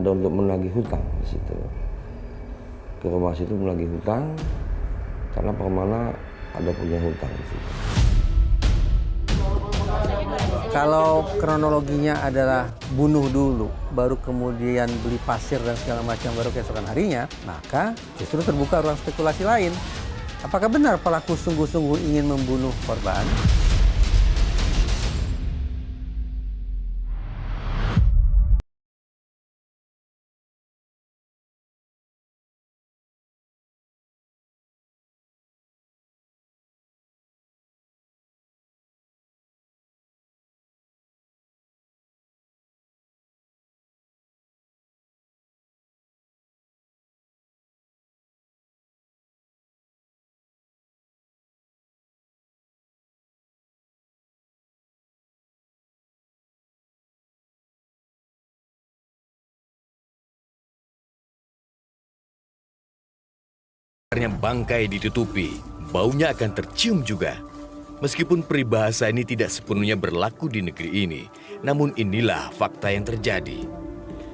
ada untuk menagih hutang di situ. Ke rumah situ menagih hutang karena Permana ada punya hutang di situ. Kalau kronologinya adalah bunuh dulu, baru kemudian beli pasir dan segala macam baru keesokan harinya, maka justru terbuka ruang spekulasi lain. Apakah benar pelaku sungguh-sungguh ingin membunuh korban? Bangkai ditutupi, baunya akan tercium juga. Meskipun peribahasa ini tidak sepenuhnya berlaku di negeri ini, namun inilah fakta yang terjadi.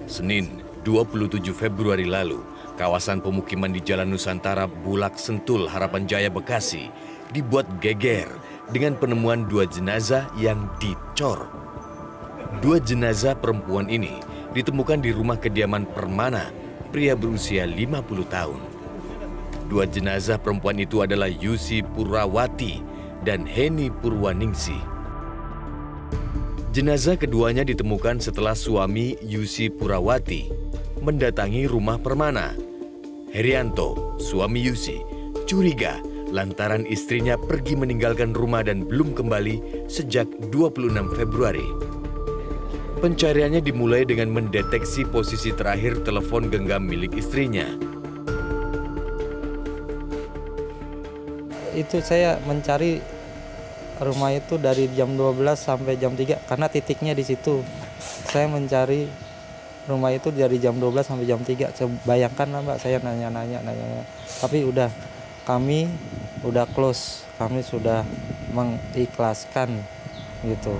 Senin, 27 Februari lalu, kawasan pemukiman di Jalan Nusantara Bulak Sentul, Harapan Jaya, Bekasi, dibuat geger dengan penemuan 2 jenazah yang dicor. 2 jenazah perempuan ini ditemukan di rumah kediaman Permana, pria berusia 50 tahun. 2 jenazah perempuan itu adalah Yusi Purwati dan Heni Purwaningsih. Jenazah keduanya ditemukan setelah suami Yusi Purwati mendatangi rumah Permana. Herianto, suami Yusi, curiga lantaran istrinya pergi meninggalkan rumah dan belum kembali sejak 26 Februari. Pencariannya dimulai dengan mendeteksi posisi terakhir telepon genggam milik istrinya. Itu saya mencari rumah itu dari jam 12 sampai jam 3 karena titiknya di situ. Saya mencari rumah itu dari jam 12 sampai jam 3. Bayangkan lah Mbak, saya nanya. Tapi kami udah close, kami sudah mengikhlaskan gitu.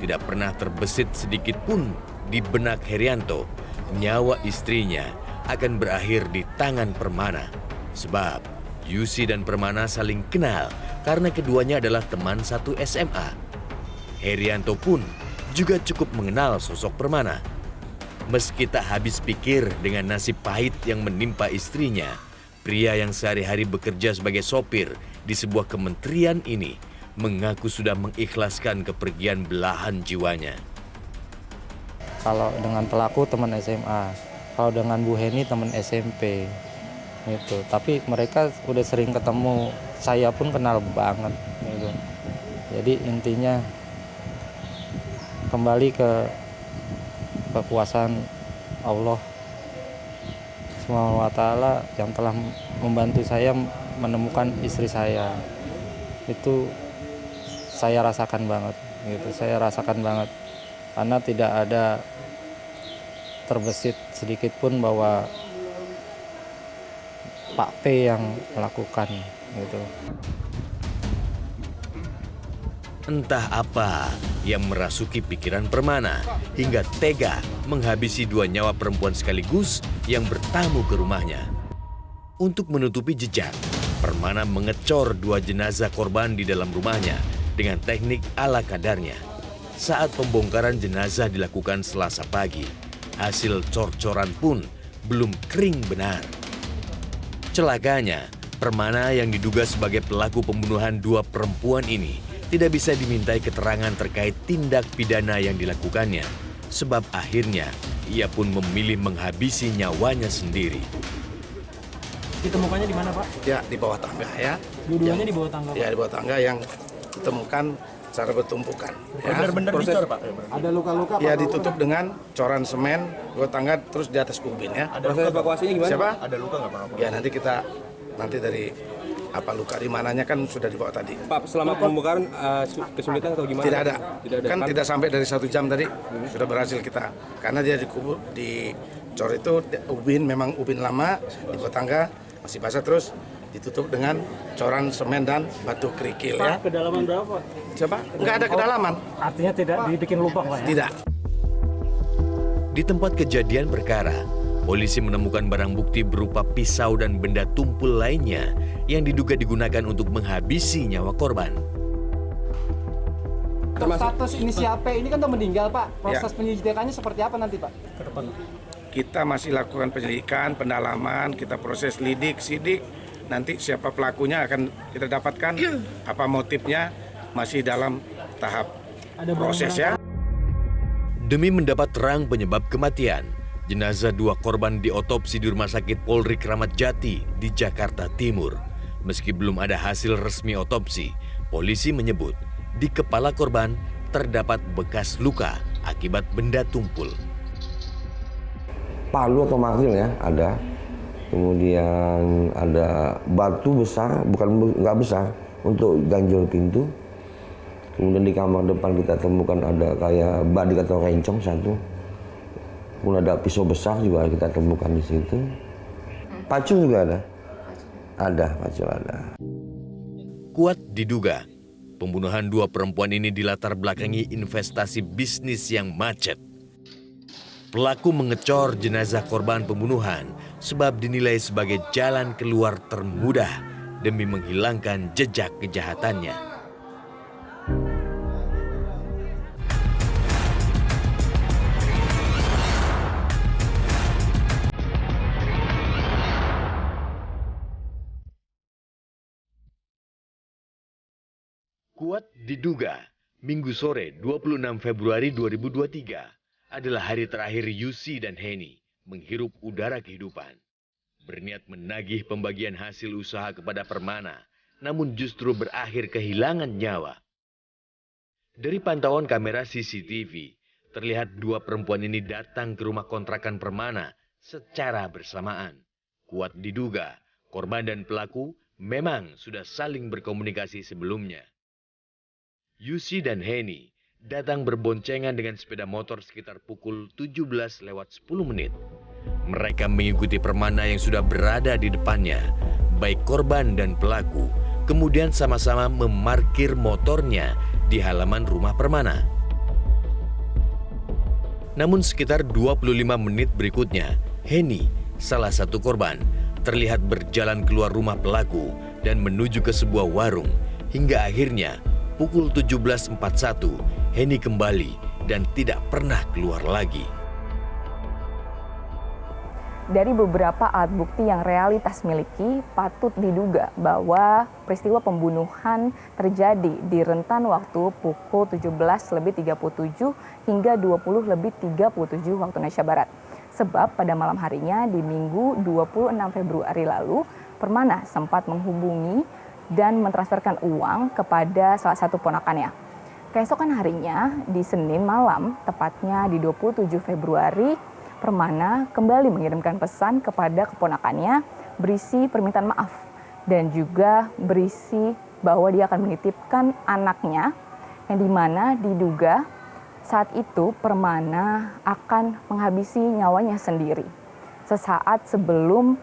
Tidak pernah terbesit sedikit pun di benak Herianto, nyawa istrinya akan berakhir di tangan Permana. Sebab Yusi dan Permana saling kenal karena keduanya adalah teman satu SMA. Herianto pun juga cukup mengenal sosok Permana. Meski tak habis pikir dengan nasib pahit yang menimpa istrinya, pria yang sehari-hari bekerja sebagai sopir di sebuah kementerian ini mengaku sudah mengikhlaskan kepergian belahan jiwanya. Kalau dengan pelaku teman SMA, kalau dengan Bu Heni teman SMP. Gitu. Tapi mereka udah sering ketemu, saya pun kenal banget gitu. Jadi intinya kembali ke kekuasaan Allah Subhanahu wa Ta'ala yang telah membantu saya menemukan istri saya. Itu saya rasakan banget gitu. Saya rasakan banget karena tidak ada terbesit sedikit pun bahwa Pak P yang melakukan gitu. Entah apa yang merasuki pikiran Permana hingga tega menghabisi 2 nyawa perempuan sekaligus yang bertamu ke rumahnya. Untuk menutupi jejak, Permana mengecor 2 jenazah korban di dalam rumahnya dengan teknik ala kadarnya. Saat pembongkaran jenazah dilakukan Selasa pagi, hasil cor-coran pun belum kering benar. Celakanya, Permana yang diduga sebagai pelaku pembunuhan 2 perempuan ini tidak bisa dimintai keterangan terkait tindak pidana yang dilakukannya. Sebab akhirnya ia pun memilih menghabisi nyawanya sendiri. Ditemukannya di mana, Pak? Ya, di bawah tangga ya. Dua-duanya di bawah tangga, Pak? Ya, di bawah tangga yang ditemukan secara bertumpukan. Ya. Benar-benar dicor, Pak? Ada luka-luka? Ya, ditutup dengan coran semen, bawah tangga, terus di atas ubin ya. Ada luka evakuasinya gimana? Siapa? Ada luka nggak, Pak? Ya, nanti dari apa luka di mananya kan sudah dibawa tadi. Pak, selama pembongkaran kesulitan atau gimana? Tidak ada. Tidak ada. Kan tidak sampai dari 1 jam tadi sudah berhasil kita. Karena dia dikubur di cor itu ubin, memang ubin lama di bawah tangga masih basah, terus ditutup dengan coran semen dan batu kerikil ya. Kedalaman berapa? Siapa? Enggak ada kedalaman. Artinya tidak dibikin lubang, Pak? Ya? Tidak. Di tempat kejadian perkara, polisi menemukan barang bukti berupa pisau dan benda tumpul lainnya yang diduga digunakan untuk menghabisi nyawa korban. Status inisial P ini kan udah meninggal, Pak. Proses Ya. penyelidikannya seperti apa nanti, Pak? Ke depan. Kita masih lakukan penyelidikan, pendalaman, kita proses sidik. Nanti siapa pelakunya akan kita dapatkan, apa motifnya masih dalam tahap proses ya. Demi mendapat terang penyebab kematian, jenazah 2 korban diotopsi di Rumah Sakit Polri Kramat Jati di Jakarta Timur. Meski belum ada hasil resmi otopsi, polisi menyebut di kepala korban terdapat bekas luka akibat benda tumpul. Palu atau martil ya ada. Kemudian ada batu besar, nggak besar, untuk ganjol pintu. Kemudian di kamar depan kita temukan ada kayak badik atau rencong satu. Kemudian ada pisau besar juga kita temukan di situ. Pacul juga ada. Ada, pacul ada. Kuat diduga pembunuhan 2 perempuan ini dilatar belakangi investasi bisnis yang macet. Pelaku mengecor jenazah korban pembunuhan sebab dinilai sebagai jalan keluar termudah demi menghilangkan jejak kejahatannya. Kuat diduga Minggu sore 26 Februari 2023 adalah hari terakhir Yusi dan Heni menghirup udara kehidupan. Berniat menagih pembagian hasil usaha kepada Permana, namun justru berakhir kehilangan nyawa. Dari pantauan kamera CCTV, terlihat 2 perempuan ini datang ke rumah kontrakan Permana secara bersamaan. Kuat diduga korban dan pelaku memang sudah saling berkomunikasi sebelumnya. Yusi dan Heni datang berboncengan dengan sepeda motor sekitar pukul 17:10. Mereka mengikuti Permana yang sudah berada di depannya, baik korban dan pelaku, kemudian sama-sama memarkir motornya di halaman rumah Permana. Namun sekitar 25 menit berikutnya, Heni, salah satu korban, terlihat berjalan keluar rumah pelaku dan menuju ke sebuah warung, hingga akhirnya pukul 17.41, Heni kembali dan tidak pernah keluar lagi. Dari beberapa alat bukti yang realitas miliki, patut diduga bahwa peristiwa pembunuhan terjadi di rentan waktu pukul 17:37 hingga 20:37 waktu Indonesia Barat. Sebab pada malam harinya di Minggu 26 Februari lalu, Permana sempat menghubungi dan mentransferkan uang kepada salah satu ponakannya. Keesokan harinya, di Senin malam, tepatnya di 27 Februari, Permana kembali mengirimkan pesan kepada keponakannya berisi permintaan maaf dan juga berisi bahwa dia akan menitipkan anaknya yang dimana diduga saat itu Permana akan menghabisi nyawanya sendiri sesaat sebelum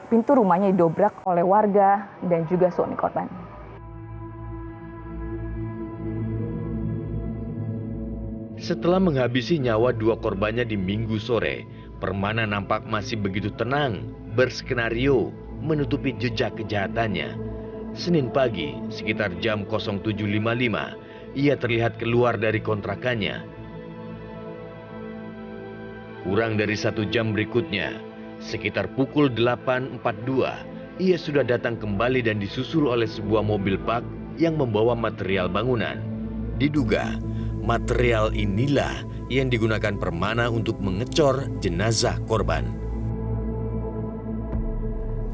pintu rumahnya didobrak oleh warga dan juga suami korban. Setelah menghabisi nyawa 2 korbannya di Minggu sore, Permana nampak masih begitu tenang, berskenario, menutupi jejak kejahatannya. Senin pagi, sekitar jam 07.55, ia terlihat keluar dari kontrakannya. Kurang dari 1 jam berikutnya, sekitar pukul 8.42, ia sudah datang kembali dan disusul oleh sebuah mobil bak yang membawa material bangunan. Diduga, material inilah yang digunakan Permana untuk mengecor jenazah korban.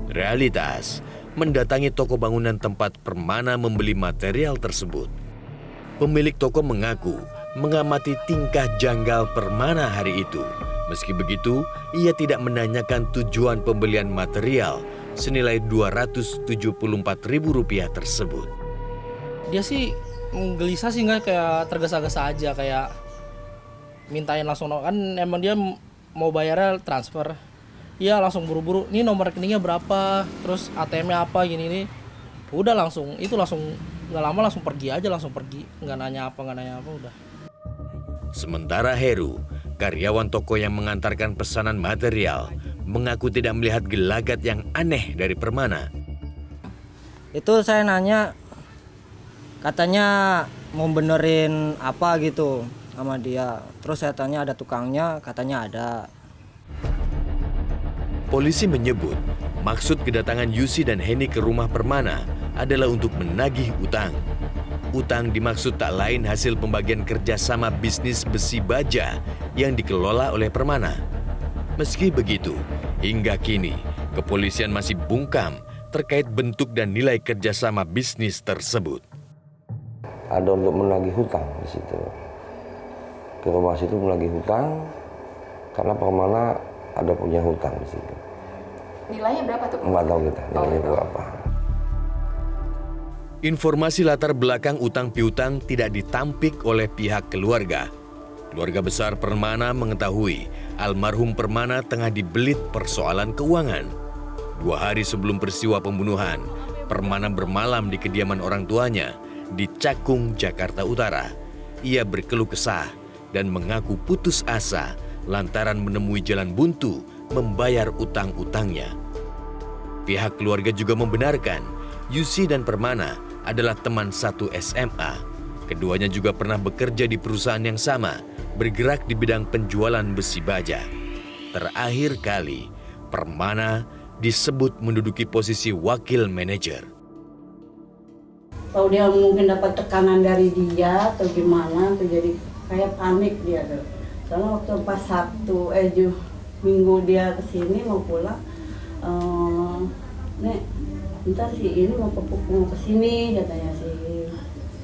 Realitas, mendatangi toko bangunan tempat Permana membeli material tersebut. Pemilik toko mengaku mengamati tingkah janggal Permana hari itu. Meski begitu, ia tidak menanyakan tujuan pembelian material senilai Rp274.000 tersebut. Dia sih gelisah sih, nggak kayak tergesa-gesa aja, kayak mintain langsung, kan emang dia mau bayarnya transfer. Iya langsung buru-buru, ini nomor rekeningnya berapa, terus ATM-nya apa gini. Udah langsung, itu langsung nggak lama langsung pergi aja, nggak nanya apa udah. Sementara Heru, karyawan toko yang mengantarkan pesanan material, mengaku tidak melihat gelagat yang aneh dari Permana. Itu saya nanya, katanya mau benerin apa gitu sama dia. Terus saya tanya ada tukangnya, katanya ada. Polisi menyebut maksud kedatangan Yusi dan Heni ke rumah Permana adalah untuk menagih utang. Utang dimaksud tak lain hasil pembagian kerjasama bisnis besi baja yang dikelola oleh Permana. Meski begitu, hingga kini kepolisian masih bungkam terkait bentuk dan nilai kerjasama bisnis tersebut. Ada untuk menagih hutang di situ. Ke rumah situ menagih hutang karena Permana ada punya hutang di situ. Nilainya berapa tuh? Nggak tahu kita nilainya berapa. Informasi latar belakang utang piutang tidak ditampik oleh pihak keluarga. Keluarga besar Permana mengetahui almarhum Permana tengah dibelit persoalan keuangan. 2 hari sebelum peristiwa pembunuhan, Permana bermalam di kediaman orang tuanya di Cakung, Jakarta Utara. Ia berkeluh kesah dan mengaku putus asa lantaran menemui jalan buntu membayar utang-utangnya. Pihak keluarga juga membenarkan Yusi dan Permana adalah teman satu SMA. Keduanya juga pernah bekerja di perusahaan yang sama, bergerak di bidang penjualan besi baja. Terakhir kali, Permana disebut menduduki posisi wakil manajer. Kalau dia mungkin dapat tekanan dari dia atau gimana, tuh jadi kayak panik dia tuh. Soalnya waktu pas Sabtu, Minggu dia kesini mau pulang, Nek, ntar si ini mau kesini katanya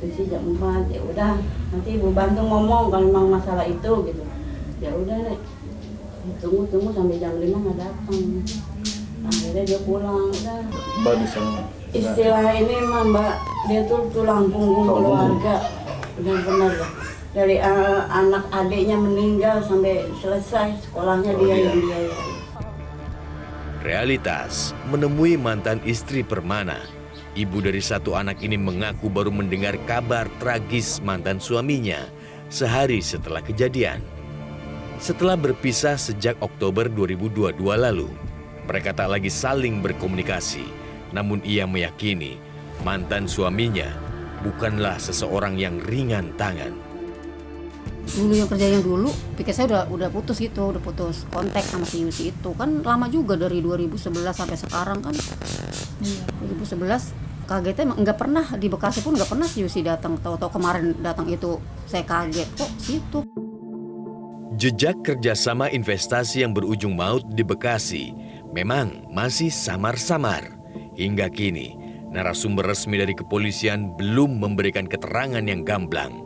si jam 4. Ya udah, nanti ibu bantu ngomong kalau memang masalah itu gitu. Ya udah Nek, tunggu sampai jam 5 nggak datang. Akhirnya dia pulang. Udah. Istilah ini mah Mbak, dia tuh tulang punggung keluarga. Benar-benar ya. Dari anak adiknya meninggal sampai selesai sekolahnya dia yang biayai. Realitas menemui mantan istri Permana. Ibu dari satu anak ini mengaku baru mendengar kabar tragis mantan suaminya sehari setelah kejadian. Setelah berpisah sejak Oktober 2022 lalu, mereka tak lagi saling berkomunikasi. Namun ia meyakini mantan suaminya bukanlah seseorang yang ringan tangan. Dulu yang kerja yang dulu, pikir saya udah putus gitu, udah putus kontak sama si Yusi itu. Kan lama juga dari 2011 sampai sekarang kan. 2011 kagetnya emang nggak pernah, di Bekasi pun nggak pernah si Yusi datang. Tahu-tahu kemarin datang itu saya kaget, kok situ. Jejak kerjasama investasi yang berujung maut di Bekasi memang masih samar-samar. Hingga kini, narasumber resmi dari kepolisian belum memberikan keterangan yang gamblang.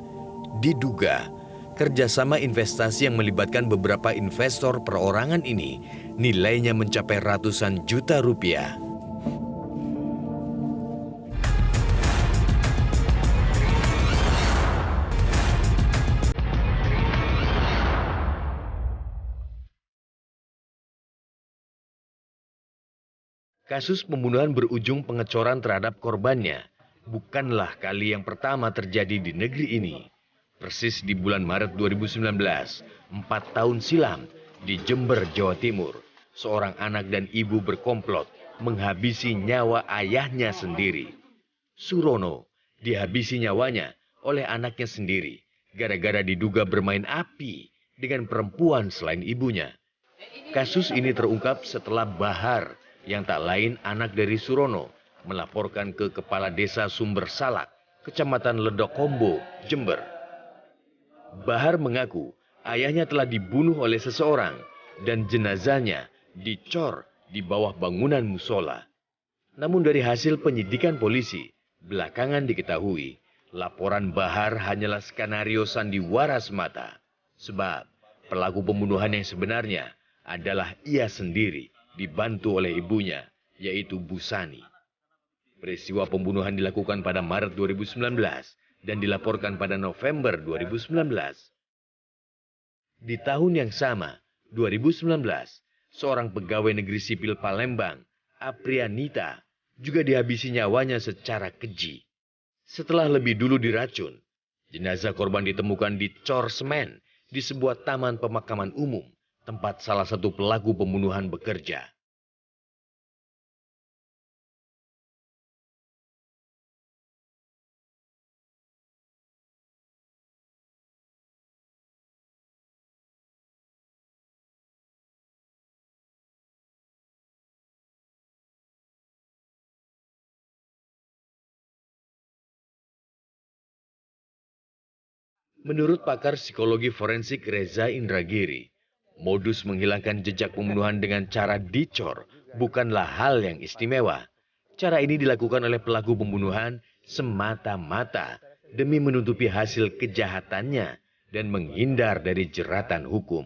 Diduga, kerjasama investasi yang melibatkan beberapa investor perorangan ini nilainya mencapai ratusan juta rupiah. Kasus pembunuhan berujung pengecoran terhadap korbannya bukanlah kali yang pertama terjadi di negeri ini. Persis di bulan Maret 2019, 4 tahun silam, di Jember, Jawa Timur, seorang anak dan ibu berkomplot menghabisi nyawa ayahnya sendiri. Surono dihabisi nyawanya oleh anaknya sendiri, gara-gara diduga bermain api dengan perempuan selain ibunya. Kasus ini terungkap setelah Bahar, yang tak lain anak dari Surono, melaporkan ke Kepala Desa Sumber Salak, Kecamatan Ledokombo, Jember. Bahar mengaku ayahnya telah dibunuh oleh seseorang dan jenazahnya dicor di bawah bangunan musola. Namun dari hasil penyidikan polisi, belakangan diketahui laporan Bahar hanyalah skenario sandiwara semata. Sebab pelaku pembunuhan yang sebenarnya adalah ia sendiri, dibantu oleh ibunya, yaitu Bu Sani. Peristiwa pembunuhan dilakukan pada Maret 2019 dan dilaporkan pada November 2019. Di tahun yang sama, 2019, seorang pegawai negeri sipil Palembang, Aprianita, juga dihabisi nyawanya secara keji. Setelah lebih dulu diracun, jenazah korban ditemukan di cor semen di sebuah taman pemakaman umum, tempat salah satu pelaku pembunuhan bekerja. Menurut pakar psikologi forensik Reza Indragiri, modus menghilangkan jejak pembunuhan dengan cara dicor bukanlah hal yang istimewa. Cara ini dilakukan oleh pelaku pembunuhan semata-mata demi menutupi hasil kejahatannya dan menghindar dari jeratan hukum.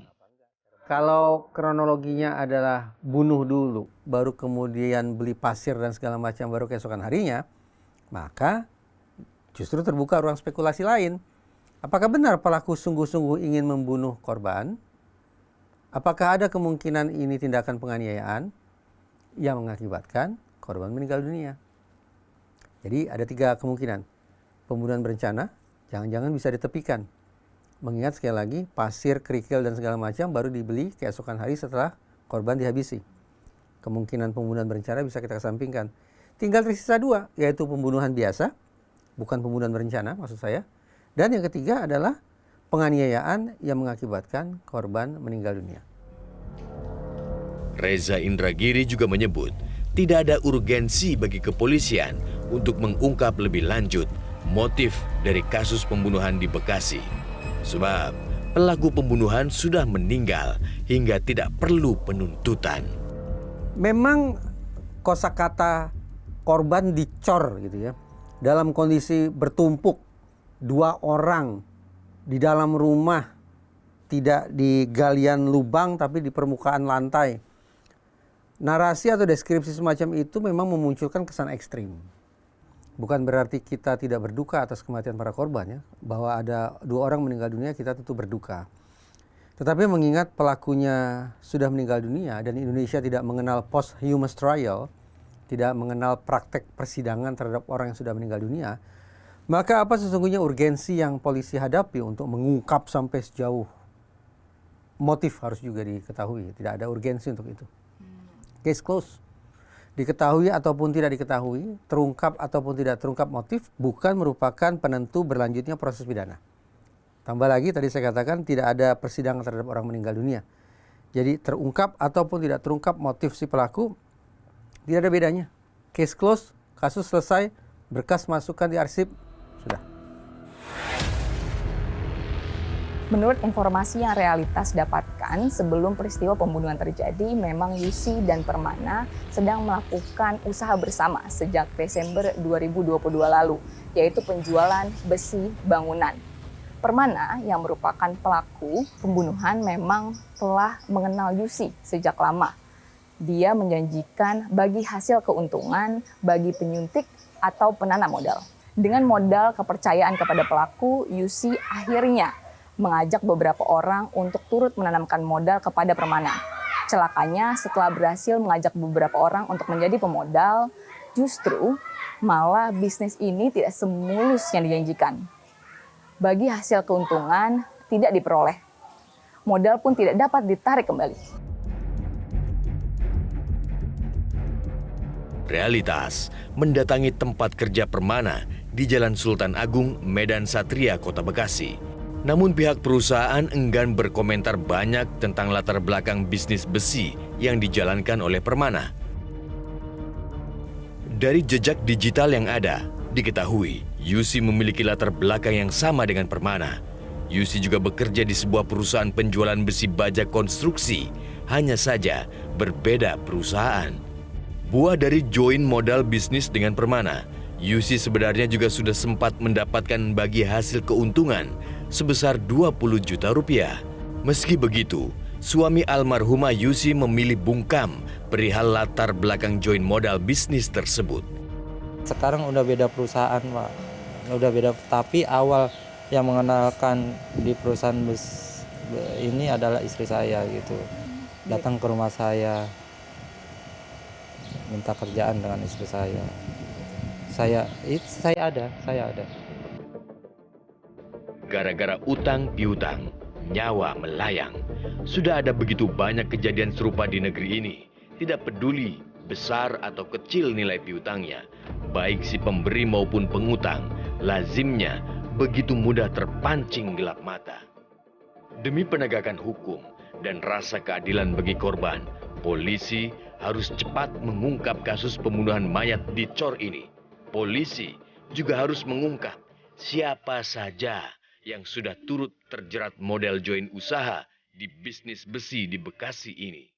Kalau kronologinya adalah bunuh dulu, baru kemudian beli pasir dan segala macam, baru keesokan harinya, maka justru terbuka ruang spekulasi lain. Apakah benar pelaku sungguh-sungguh ingin membunuh korban? Apakah ada kemungkinan ini tindakan penganiayaan yang mengakibatkan korban meninggal dunia? Jadi ada 3 kemungkinan. Pembunuhan berencana, jangan-jangan bisa ditepikan. Mengingat sekali lagi, pasir, kerikil, dan segala macam baru dibeli keesokan hari setelah korban dihabisi. Kemungkinan pembunuhan berencana bisa kita kesampingkan. Tinggal tersisa 2, yaitu pembunuhan biasa, bukan pembunuhan berencana maksud saya. Dan yang ketiga adalah penganiayaan yang mengakibatkan korban meninggal dunia. Reza Indragiri juga menyebut tidak ada urgensi bagi kepolisian untuk mengungkap lebih lanjut motif dari kasus pembunuhan di Bekasi. Sebab pelaku pembunuhan sudah meninggal hingga tidak perlu penuntutan. Memang kosakata korban dicor gitu ya. Dalam kondisi bertumpuk 2 orang di dalam rumah, tidak di galian lubang tapi di permukaan lantai. Narasi atau deskripsi semacam itu memang memunculkan kesan ekstrim. Bukan berarti kita tidak berduka atas kematian para korban ya, bahwa ada 2 orang meninggal dunia kita tentu berduka. Tetapi mengingat pelakunya sudah meninggal dunia dan Indonesia tidak mengenal posthumous trial, tidak mengenal praktek persidangan terhadap orang yang sudah meninggal dunia, maka apa sesungguhnya urgensi yang polisi hadapi untuk mengungkap sampai sejauh motif harus juga diketahui. Tidak ada urgensi untuk itu. Case close. Diketahui ataupun tidak diketahui, terungkap ataupun tidak terungkap motif, bukan merupakan penentu berlanjutnya proses pidana. Tambah lagi tadi saya katakan tidak ada persidangan terhadap orang meninggal dunia. Jadi terungkap ataupun tidak terungkap motif si pelaku, tidak ada bedanya. Case close, kasus selesai, berkas masukkan di arsip, sudah. Menurut informasi yang realitas dapatkan, sebelum peristiwa pembunuhan terjadi, memang Yusi dan Permana sedang melakukan usaha bersama sejak Desember 2022 lalu, yaitu penjualan besi bangunan. Permana yang merupakan pelaku pembunuhan memang telah mengenal Yusi sejak lama. Dia menjanjikan bagi hasil keuntungan bagi penyuntik atau penanam modal. Dengan modal kepercayaan kepada pelaku, Yusi akhirnya mengajak beberapa orang untuk turut menanamkan modal kepada Permana. Celakanya setelah berhasil mengajak beberapa orang untuk menjadi pemodal, justru malah bisnis ini tidak semulus yang dijanjikan. Bagi hasil keuntungan tidak diperoleh, modal pun tidak dapat ditarik kembali. Realitas mendatangi tempat kerja Permana di Jalan Sultan Agung, Medan Satria, Kota Bekasi. Namun pihak perusahaan enggan berkomentar banyak tentang latar belakang bisnis besi yang dijalankan oleh Permana. Dari jejak digital yang ada, diketahui Yusi memiliki latar belakang yang sama dengan Permana. Yusi juga bekerja di sebuah perusahaan penjualan besi baja konstruksi, hanya saja berbeda perusahaan. Buah dari join modal bisnis dengan Permana, Yusi sebenarnya juga sudah sempat mendapatkan bagi hasil keuntungan sebesar 20 juta rupiah. Meski begitu, suami almarhumah Yusi memilih bungkam perihal latar belakang join modal bisnis tersebut. Sekarang udah beda perusahaan, Pak. Udah beda, tapi awal yang mengenalkan di perusahaan ini adalah istri saya gitu. Datang ke rumah saya, minta kerjaan dengan istri saya. Saya ada. Gara-gara utang piutang, nyawa melayang. Sudah ada begitu banyak kejadian serupa di negeri ini. Tidak peduli besar atau kecil nilai piutangnya, baik si pemberi maupun pengutang, lazimnya begitu mudah terpancing gelap mata. Demi penegakan hukum dan rasa keadilan bagi korban, polisi harus cepat mengungkap kasus pembunuhan mayat di Cor ini. Polisi juga harus mengungkap siapa saja yang sudah turut terjerat model join usaha di bisnis besi di Bekasi ini.